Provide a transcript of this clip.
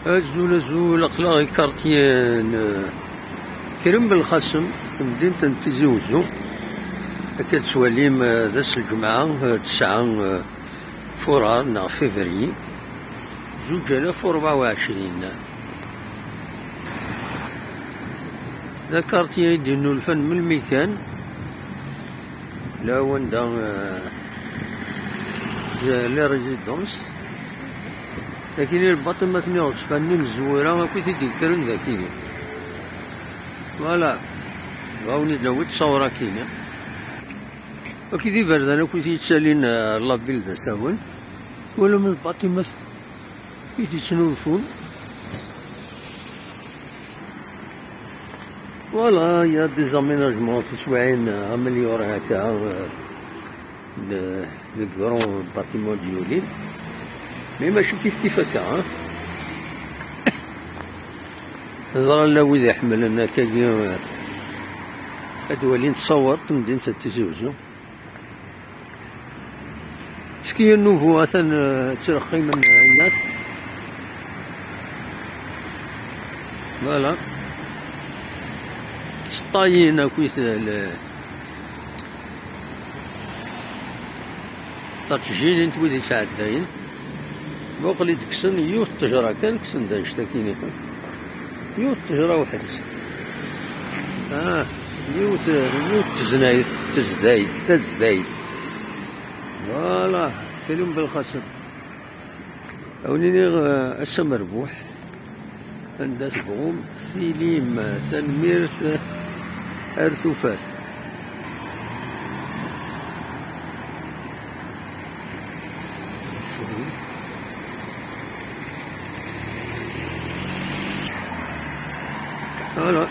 زول أقلاغي كارتيان كرم بالقسم في مدينة تيزي وزو. كتسواليم داس الجمعة 9 فورار نا فيفري 2024. ذا كارتيه يدينو الفن من الميكان لا وندا لي ريزيدونس، لكن الباطن ما تنيوش فني مزوره ما كنت يذكرن ذا كيني فوالا غاوني نويت تصورا كيني وكي دي فرد انا كنت يتسالين لابيل ذا ساون ولا من الباطن ما يتسنولفون. فوالا يا دي زاميناجمون تسواعين امليور هكا لي كرون باتيمون ديولين، مي ماشي كيف هكا. زرا لا ويد يحمل انا كاين هاد ولين تصور في مدينة تيزي وزو. سكي النوفو اثن ترخي من الناس فوالا تسطايين اكويت تاتجيني نتويد يسعداين بوقلي تكسن يوث التجرة كان كسن دا نشتاكيني يوث التجرة وحدس يوث تزدايد فوالا فيلم بالقسم أونيني أسا مربوح عندها تبغوم سليم تنميرت أرثوفات. فوالا